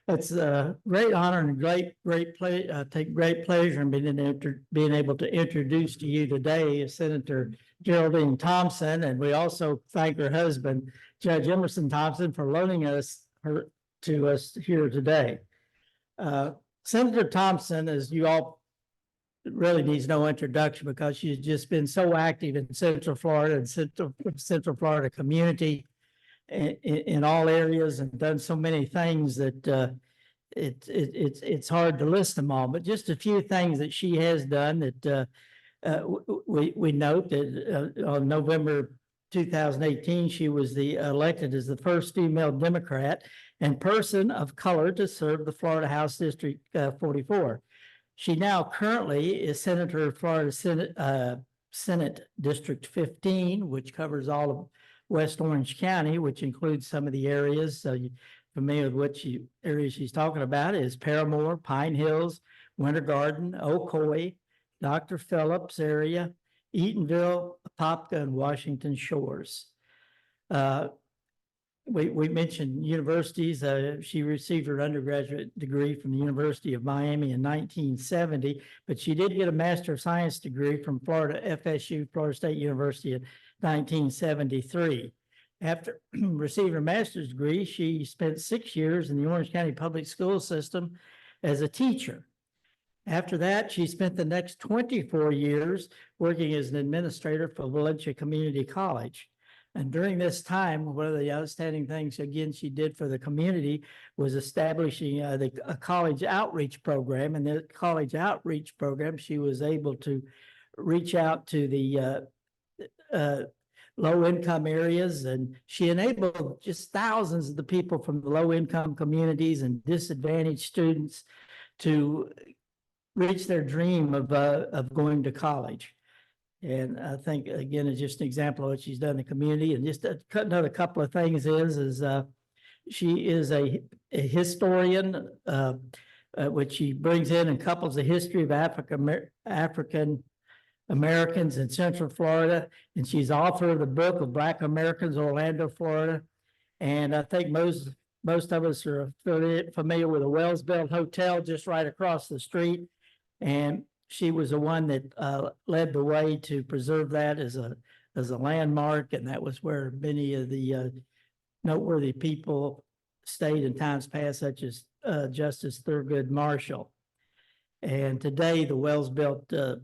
It's a great honor and take great pleasure in being able to introduce to you today Senator Geraldine Thompson, and we also thank her husband, Judge Emerson Thompson, for loaning her to us here today. Senator Thompson, as you all really needs no introduction because she's just been so active in Central Florida and Central Florida community in all areas and done so many things that it's hard to list them all. But just a few things that she has done that we note that on November 2018, she was elected as the first female Democrat and person of color to serve the Florida House District 44. She now currently is Senator of Florida Senate District 15, which covers all of West Orange County, which includes some of the areas. So you're familiar with what areas she's talking about is Paramore, Pine Hills, Winter Garden, Ocoee, Dr. Phillips area, Eatonville, Apopka, and Washington Shores. We mentioned universities. She received her undergraduate degree from the University of Miami in 1970, but she did get a Master of Science degree from Florida FSU, Florida State University in 1973. After receiving her master's degree, she spent 6 years in the Orange County Public School System as a teacher. After that, she spent the next 24 years working as an administrator for Valencia Community College. And during this time, one of the outstanding things, again, she did for the community was establishing a college outreach program. And the college outreach program, she was able to reach out to the low-income areas, and she enabled just thousands of the people from the low-income communities and disadvantaged students to reach their dream of going to college. And I think, again, it's just an example of what she's done in the community. And just another couple of things is she is a historian, which she brings in and couples the history of African Americans in Central Florida. And she's author of the book of Black Americans, Orlando, Florida. And I think most of us are familiar with the Wellsbelt Hotel just right across the street. And she was the one that led the way to preserve that as a landmark, and that was where many of the noteworthy people stayed in times past, such as Justice Thurgood Marshall. And today, the Wellsbelt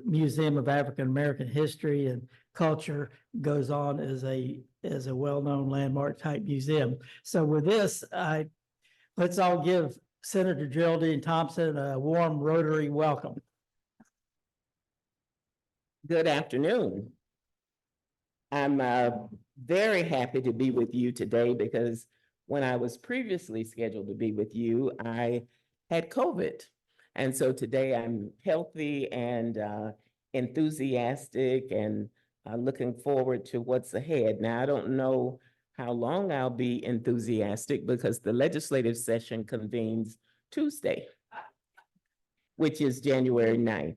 Museum of African American History and Culture goes on as a well-known landmark type museum. So with this, let's all give Senator Geraldine Thompson a warm Rotary welcome. Good afternoon. I'm very happy to be with you today because when I was previously scheduled to be with you, I had COVID. And so today I'm healthy and enthusiastic and looking forward to what's ahead. Now, I don't know how long I'll be enthusiastic because the legislative session convenes Tuesday, which is January 9th.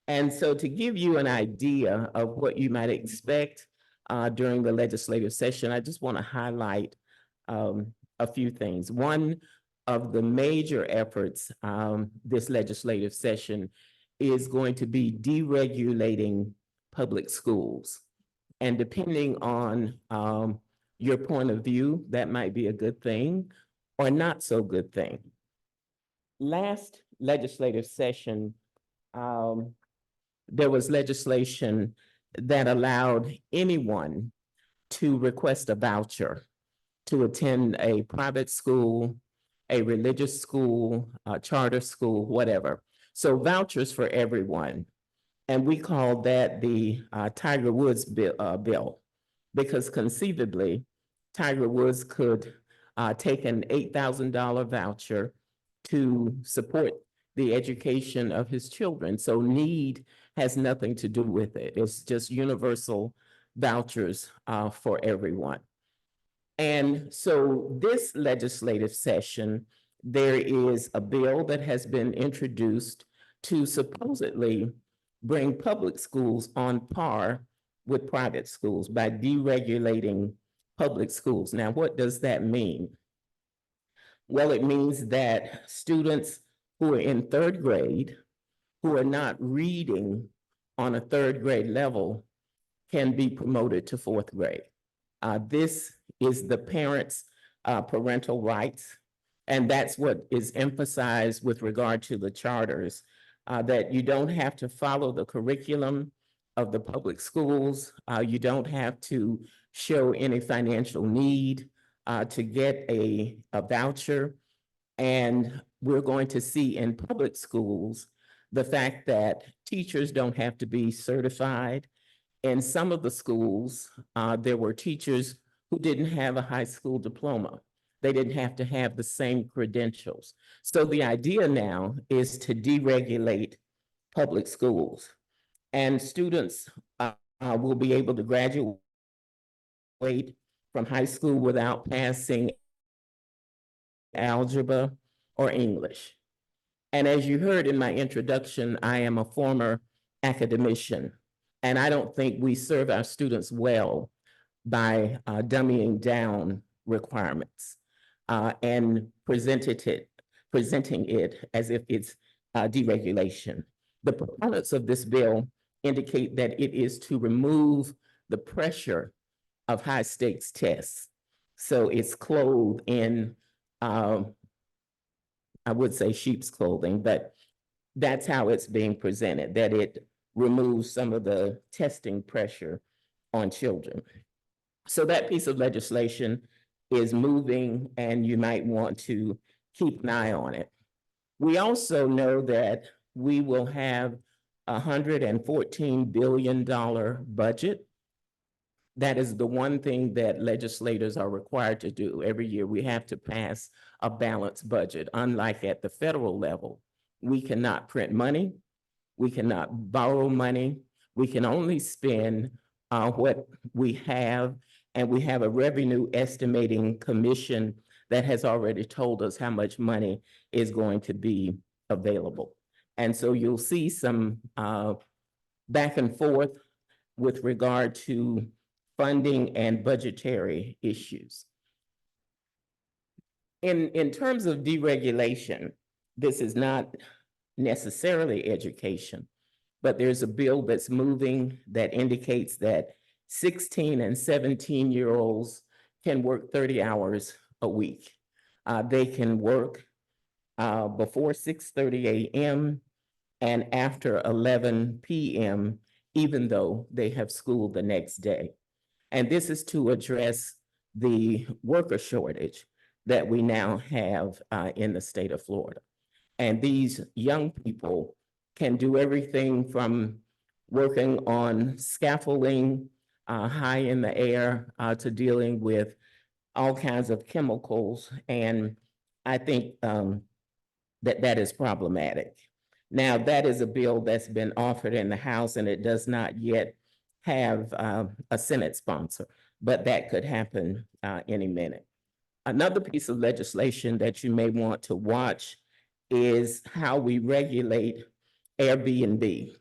And so to give you an idea of what you might expect during the legislative session, I just want to highlight a few things. One of the major efforts this legislative session is going to be deregulating public schools. And depending on your point of view, that might be a good thing or not so good thing. Last legislative session, there was legislation that allowed anyone to request a voucher to attend a private school, a religious school, a charter school, whatever. So vouchers for everyone. And we called that the Tiger Woods bill, because conceivably, Tiger Woods could take an $8,000 voucher to support the education of his children. So need has nothing to do with it. It's just universal vouchers for everyone. And so this legislative session, there is a bill that has been introduced to supposedly bring public schools on par with private schools by deregulating public schools. Now, what does that mean? Well, it means that students who are in third grade, who are not reading on a third grade level, can be promoted to fourth grade. This is the parents' parental rights, and that's what is emphasized with regard to the charters, that you don't have to follow the curriculum of the public schools. You don't have to show any financial need to get a voucher. And we're going to see in public schools the fact that teachers don't have to be certified. In some of the schools, there were teachers who didn't have a high school diploma. They didn't have to have the same credentials. So the idea now is to deregulate public schools. And students will be able to graduate from high school without passing algebra or English. And as you heard in my introduction, I am a former academician, and I don't think we serve our students well by dumbing down requirements and presenting it as if it's deregulation. The proponents of this bill indicate that it is to remove the pressure of high stakes tests. So it's clothed in, I would say sheep's clothing, but that's how it's being presented, that it removes some of the testing pressure on children. So that piece of legislation is moving, and you might want to keep an eye on it. We also know that we will have a $114 billion budget. That is the one thing that legislators are required to do. Every year we have to pass a balanced budget. Unlike at the federal level, we cannot print money, we cannot borrow money, we can only spend what we have, and we have a revenue estimating commission that has already told us how much money is going to be available. And so you'll see some back and forth with regard to funding and budgetary issues. In terms of deregulation, this is not necessarily education, but there's a bill that's moving that indicates that 16 and 17-year-olds can work 30 hours a week. They can work before 6:30 a.m. and after 11 p.m., even though they have school the next day. And this is to address the worker shortage that we now have in the state of Florida. And these young people can do everything from working on scaffolding high in the air to dealing with all kinds of chemicals. And I think that is problematic. Now, that is a bill that's been offered in the House, and it does not yet have a Senate sponsor, but that could happen any minute. Another piece of legislation that you may want to watch is how we regulate Airbnb.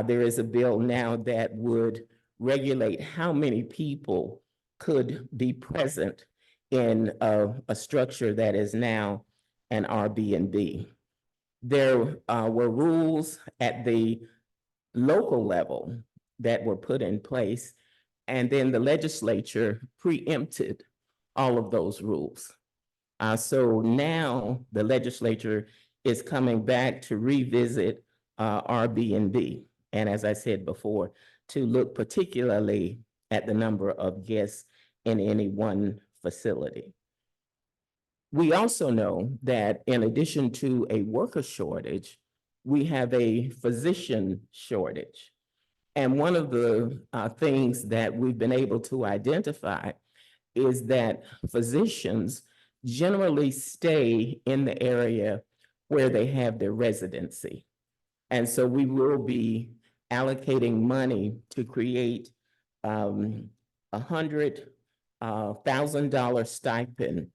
There is a bill now that would regulate how many people could be present in a structure that is now an Airbnb. There were rules at the local level that were put in place, and then the legislature preempted all of those rules. So now the legislature is coming back to revisit Airbnb. And as I said before, to look particularly at the number of guests in any one facility. We also know that in addition to a worker shortage, we have a physician shortage. And one of the things that we've been able to identify is that physicians generally stay in the area where they have their residency. And so we will be allocating money to create $100,000 stipend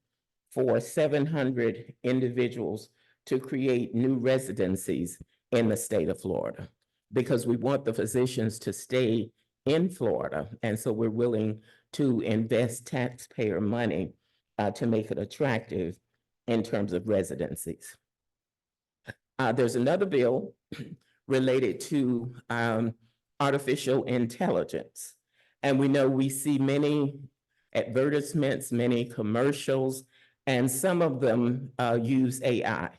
for 700 individuals to create new residencies in the state of Florida, because we want the physicians to stay in Florida. And so we're willing to invest taxpayer money to make it attractive in terms of residencies. There's another bill related to artificial intelligence. And we know we see many advertisements, many commercials, and some of them use AI.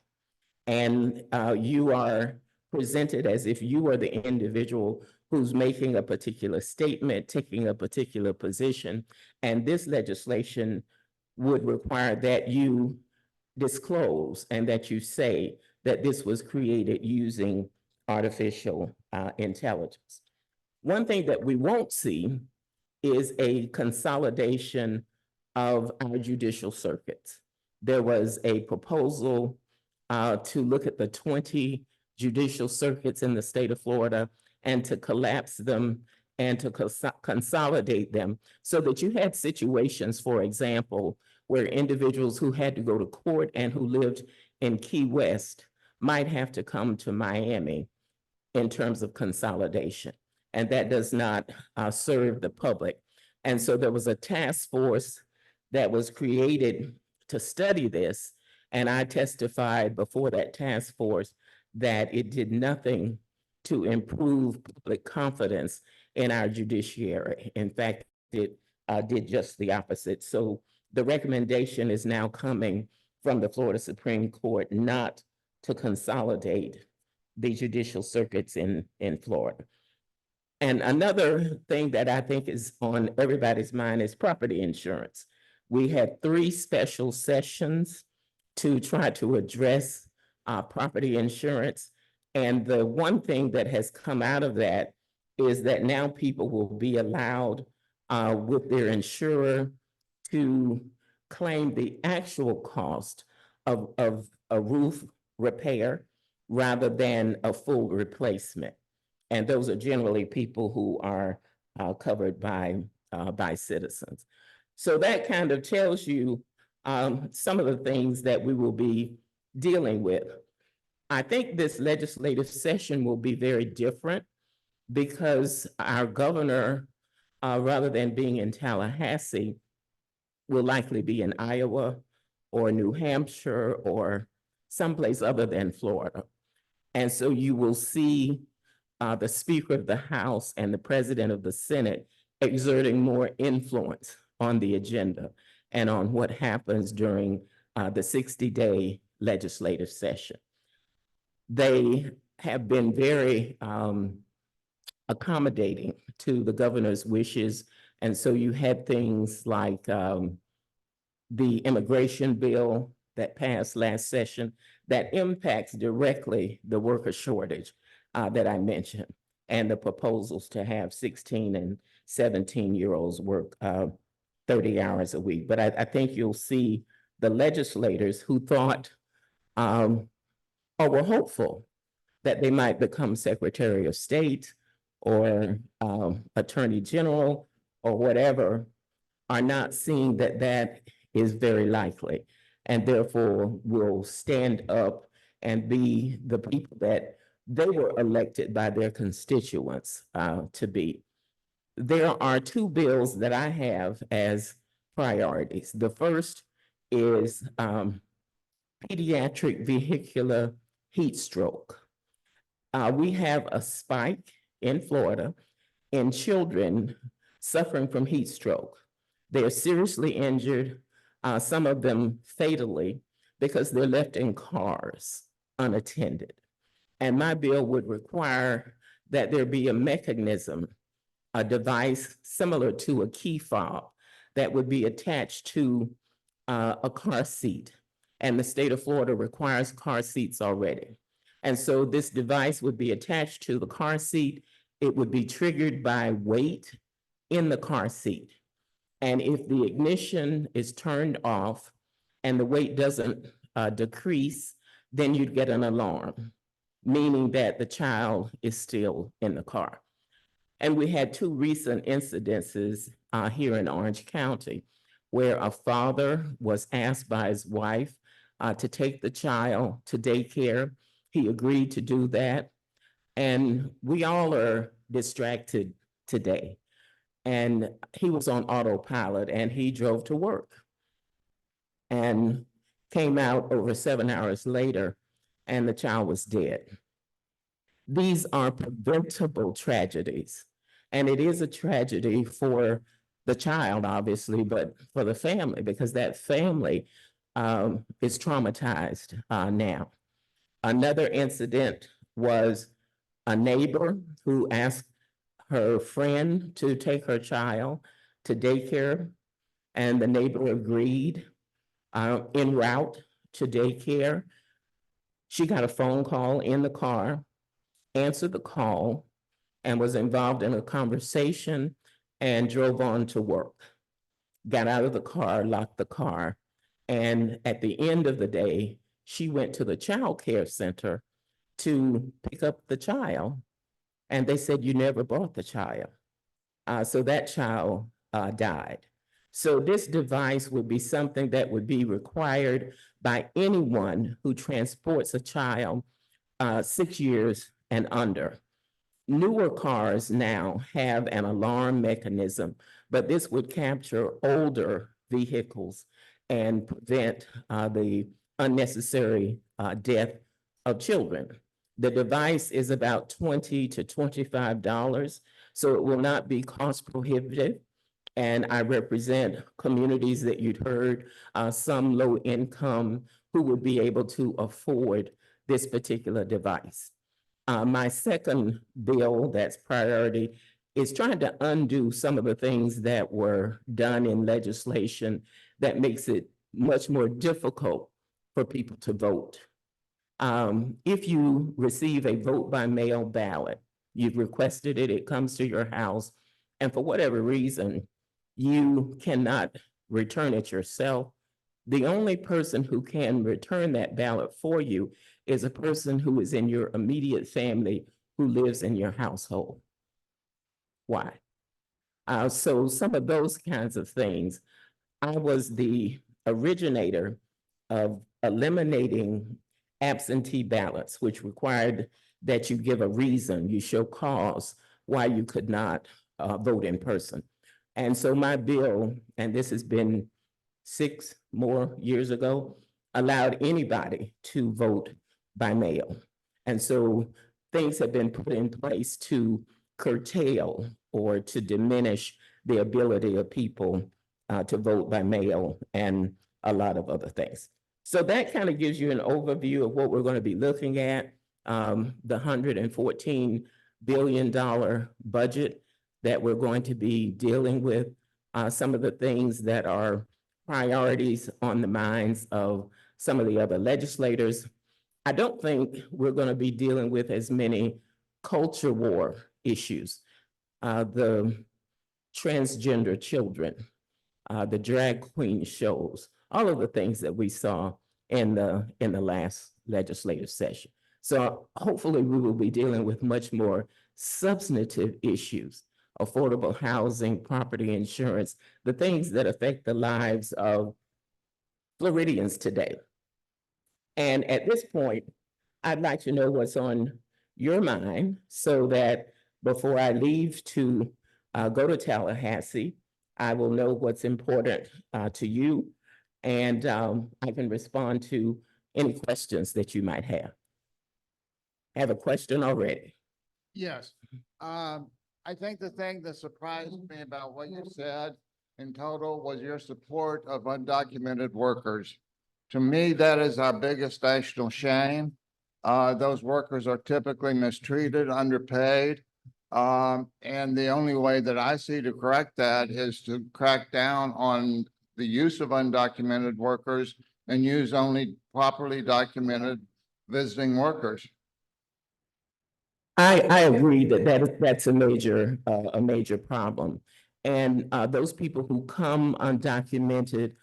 And you are presented as if you are the individual who's making a particular statement, taking a particular position. And this legislation would require that you disclose and that you say that this was created using artificial intelligence. One thing that we won't see is a consolidation of our judicial circuits. There was a proposal to look at the 20 judicial circuits in the state of Florida and to collapse them and to consolidate them so that you had situations, for example, where individuals who had to go to court and who lived in Key West might have to come to Miami in terms of consolidation. And that does not serve the public. And so there was a task force that was created to study this. And I testified before that task force that it did nothing to improve public confidence in our judiciary. In fact, it did just the opposite. So the recommendation is now coming from the Florida Supreme Court not to consolidate the judicial circuits in Florida. And another thing that I think is on everybody's mind is property insurance. We had 3 special sessions to try to address property insurance. And the one thing that has come out of that is that now people will be allowed with their insurer to claim the actual cost of a roof repair rather than a full replacement. And those are generally people who are covered by citizens. So that kind of tells you some of the things that we will be dealing with. I think this legislative session will be very different because our governor, rather than being in Tallahassee, will likely be in Iowa or New Hampshire or someplace other than Florida. And so you will see the Speaker of the House and the President of the Senate exerting more influence on the agenda and on what happens during the 60-day legislative session. They have been very accommodating to the governor's wishes. And so you had things like the immigration bill that passed last session that impacts directly the worker shortage that I mentioned, and the proposals to have 16 and 17-year-olds work 30 hours a week. But I think you'll see the legislators who thought or were hopeful that they might become Secretary of State or Attorney General or whatever are not seeing that that is very likely, and therefore will stand up and be the people that they were elected by their constituents to be. There are 2 bills that I have as priorities. The first is pediatric vehicular heat stroke. We have a spike in Florida in children suffering from heat stroke. They are seriously injured, some of them fatally, because they're left in cars unattended. And my bill would require that there be a mechanism, a device similar to a key fob that would be attached to a car seat. And the state of Florida requires car seats already. And so this device would be attached to the car seat. It would be triggered by weight in the car seat. And if the ignition is turned off and the weight doesn't decrease, then you'd get an alarm, meaning that the child is still in the car. And we had 2 recent incidences here in Orange County where a father was asked by his wife to take the child to daycare. He agreed to do that. And we all are distracted today. And he was on autopilot and he drove to work. And came out over 7 hours later, and the child was dead. These are preventable tragedies. And it is a tragedy for the child, obviously, but for the family, because that family is traumatized now. Another incident was a neighbor who asked her friend to take her child to daycare, and the neighbor agreed. En route to daycare, she got a phone call in the car, answered the call, and was involved in a conversation and drove on to work. Got out of the car, locked the car, and at the end of the day, she went to the child care center to pick up the child, and they said, "You never brought the child." So that child died. So this device would be something that would be required by anyone who transports a child 6 years and under. Newer cars now have an alarm mechanism, but this would capture older vehicles and prevent the unnecessary death of children. The device is about $20 to $25, so it will not be cost prohibitive. And I represent communities that you'd heard, some low income who would be able to afford this particular device. My second bill that's priority is trying to undo some of the things that were done in legislation that makes it much more difficult for people to vote. If you receive a vote by mail ballot, you've requested it, it comes to your house, and for whatever reason, you cannot return it yourself, the only person who can return that ballot for you is a person who is in your immediate family who lives in your household. Why? So some of those kinds of things. I was the originator of eliminating absentee ballots, which required that you give a reason, you show cause why you could not vote in person. And so my bill, and this has been 6 more years ago, allowed anybody to vote by mail. And so things have been put in place to curtail or to diminish the ability of people to vote by mail and a lot of other things. So that kind of gives you an overview of what we're going to be looking at. The $114 billion budget that we're going to be dealing with, some of the things that are priorities on the minds of some of the other legislators. I don't think we're going to be dealing with as many culture war issues. The transgender children, the drag queen shows, all of the things that we saw in the last legislative session. So hopefully we will be dealing with much more substantive issues, affordable housing, property insurance, the things that affect the lives of Floridians today. And at this point, I'd like to know what's on your mind so that before I leave to go to Tallahassee, I will know what's important to you, and I can respond to any questions that you might have. Have a question already? Yes. I think the thing that surprised me about what you said in total was your support of undocumented workers. To me, that is our biggest national shame. Those workers are typically mistreated, underpaid. And the only way that I see to correct that is to crack down on the use of undocumented workers and use only properly documented visiting workers. I agree that that's a major problem. And those people who come undocumented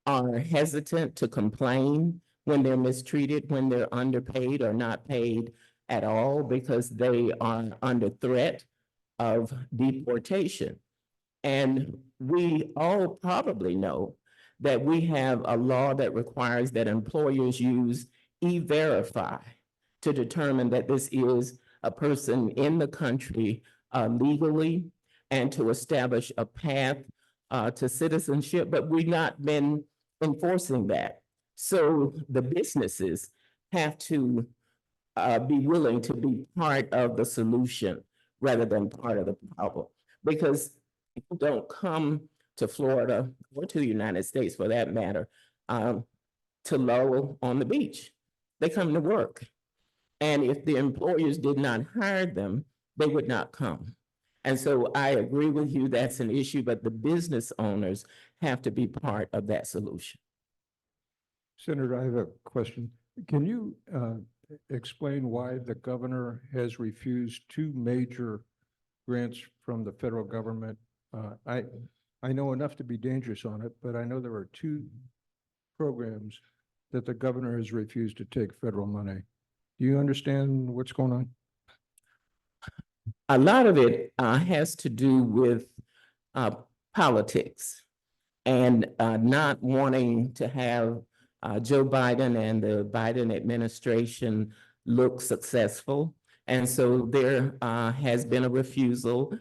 are hesitant to complain when they're mistreated, when they're underpaid or not paid at all, because they are under threat of deportation. And we all probably know that we have a law that requires that employers use E-Verify to determine that this is a person in the country legally and to establish a path to citizenship, but we've not been enforcing that. So the businesses have to be willing to be part of the solution rather than part of the problem. Because people don't come to Florida or to the United States for that matter to loll on the beach. They come to work. And if the employers did not hire them, they would not come. And so I agree with you, that's an issue, but the business owners have to be part of that solution. Senator, I have a question. Can you explain why the governor has refused two major grants from the federal government? I know enough to be dangerous on it, but I know there are two programs that the governor has refused to take federal money. Do you understand what's going on? A lot of it has to do with politics and not wanting to have Joe Biden and the Biden administration look successful. And so there has been a refusal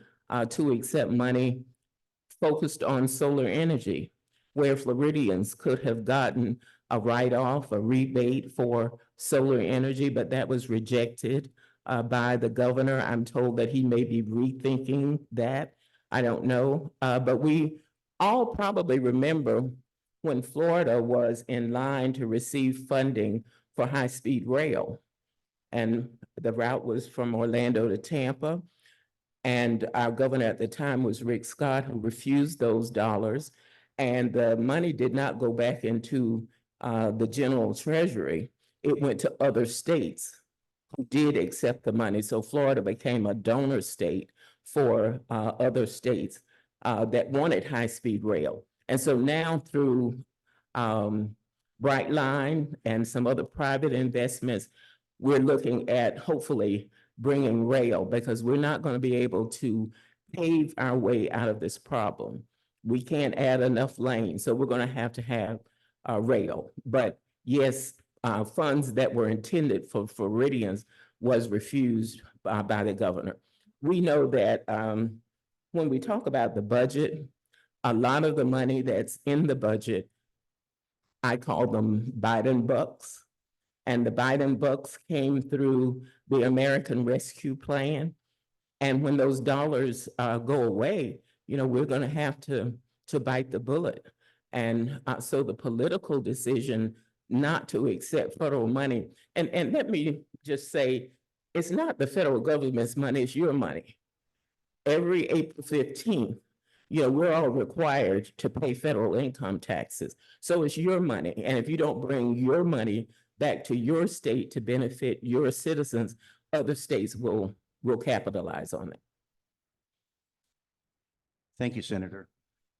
to accept money focused on solar energy, where Floridians could have gotten a write-off, a rebate for solar energy, but that was rejected by the governor. I'm told that he may be rethinking that. I don't know, but we all probably remember when Florida was in line to receive funding for high-speed rail. And the route was from Orlando to Tampa. And our governor at the time was Rick Scott, who refused those dollars. And the money did not go back into the general treasury. It went to other states who did accept the money. So Florida became a donor state for other states that wanted high-speed rail. And so now through Brightline and some other private investments, we're looking at hopefully bringing rail, because we're not going to be able to pave our way out of this problem. We can't add enough lanes, so we're going to have rail. But yes, funds that were intended for Floridians was refused by the governor. We know that when we talk about the budget, a lot of the money that's in the budget, I call them Biden bucks. And the Biden bucks came through the American Rescue Plan. And when those dollars go away, you know, we're going to have to bite the bullet. And so the political decision not to accept federal money, and let me just say, it's not the federal government's money, it's your money. Every April 15th, you know, we're all required to pay federal income taxes. So it's your money. And if you don't bring your money back to your state to benefit your citizens, other states will capitalize on it. Thank you, Senator.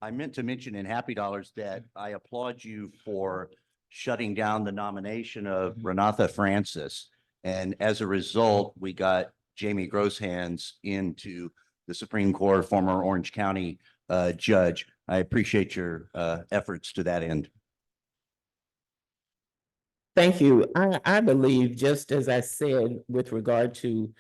I meant to mention in Happy Dollars that I applaud you for shutting down the nomination of Renatha Francis. And as a result, we got Jamie Grosshands into the Supreme Court, former Orange County judge. I appreciate your efforts to that end. Thank you. I believe, just as I said, with regard to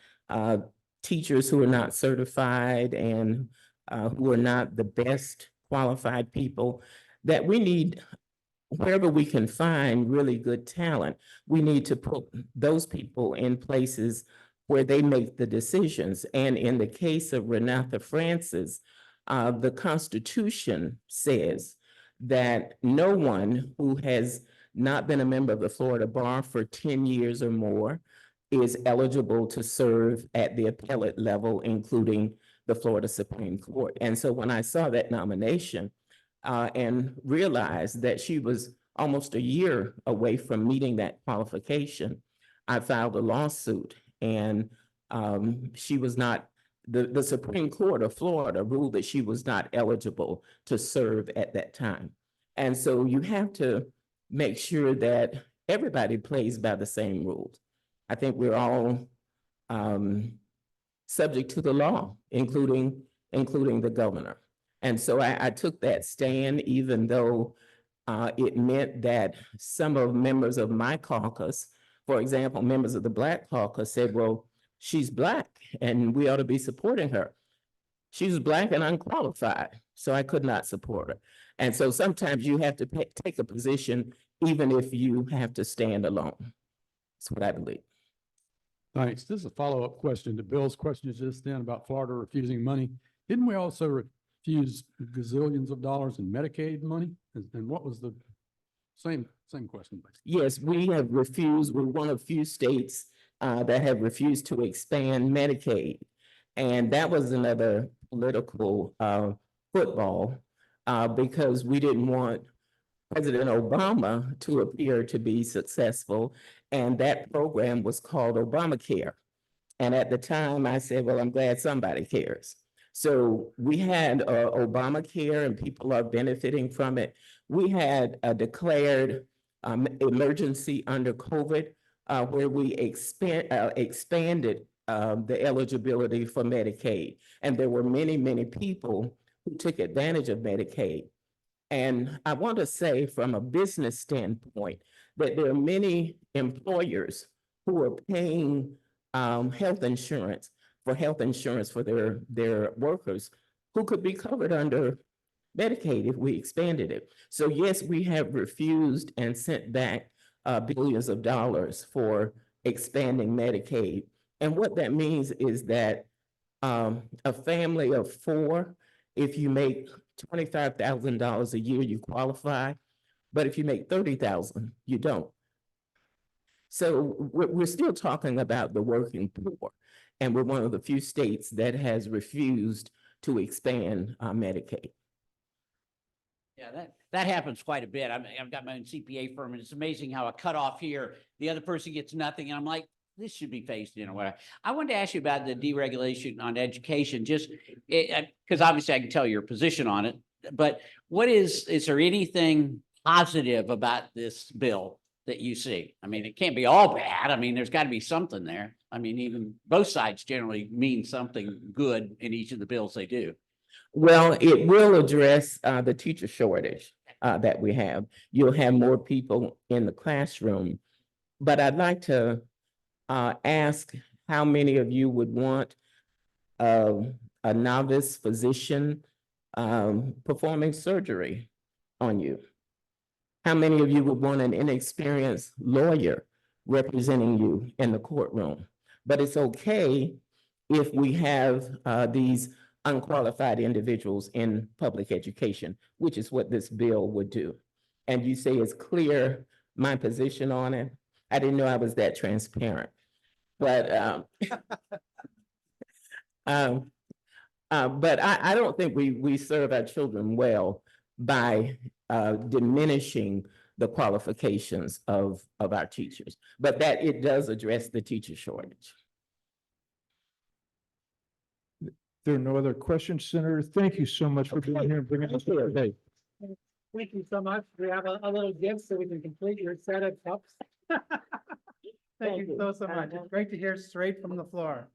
teachers who are not certified and who are not the best qualified people, that we need, wherever we can find really good talent, we need to put those people in places where they make the decisions. And in the case of Renatha Francis, the Constitution says that no one who has not been a member of the Florida Bar for 10 years or more is eligible to serve at the appellate level, including the Florida Supreme Court. And so when I saw that nomination and realized that she was almost a year away from meeting that qualification, I filed a lawsuit, and she was not, the Supreme Court of Florida ruled that she was not eligible to serve at that time. And so you have to make sure that everybody plays by the same rules. I think we're all subject to the law, including the governor. And so I took that stand, even though it meant that some of members of my caucus, for example, members of the Black caucus, said, well, she's Black and we ought to be supporting her. She was Black and unqualified, so I could not support her. And so sometimes you have to take a position even if you have to stand alone. That's what I believe. Thanks. This is a follow-up question to Bill's question just then about Florida refusing money. Didn't we also refuse gazillions of dollars in Medicaid money? And what was the same question, basically? Yes, we have refused, we're one of few states that have refused to expand Medicaid. And that was another political football because we didn't want President Obama to appear to be successful. And that program was called Obamacare. And at the time I said, well, I'm glad somebody cares. So we had Obamacare and people are benefiting from it. We had a declared emergency under COVID where we expanded the eligibility for Medicaid. And there were many, many people who took advantage of Medicaid. And I want to say from a business standpoint that there are many employers who are paying health insurance for their workers who could be covered under Medicaid if we expanded it. So yes, we have refused and sent back billions of dollars for expanding Medicaid. And what that means is that a family of four, if you make $25,000 a year, you qualify. But if you make $30,000, you don't. So we're still talking about the working poor. And we're one of the few states that has refused to expand Medicaid. Yeah, that happens quite a bit. I've got my own CPA firm, and it's amazing how a cutoff here, the other person gets nothing, and I'm like, this should be phased in or whatever. I wanted to ask you about the deregulation on education, just because obviously I can tell your position on it, but is there anything positive about this bill that you see? I mean, it can't be all bad. I mean, there's got to be something there. I mean, even both sides generally mean something good in each of the bills they do. Well, it will address the teacher shortage that we have. You'll have more people in the classroom. But I'd like to ask how many of you would want a novice physician performing surgery on you? How many of you would want an inexperienced lawyer representing you in the courtroom? But it's okay if we have these unqualified individuals in public education, which is what this bill would do. And you say it's clear my position on it. I didn't know I was that transparent. But I don't think we serve our children well by diminishing the qualifications of our teachers, but that it does address the teacher shortage. There are no other questions, Senator. Thank you so much for being here and bringing us here today. Thank you so much. We have a little gift so we can complete your set of cups. Thank you so much. It's great to hear straight from the floor.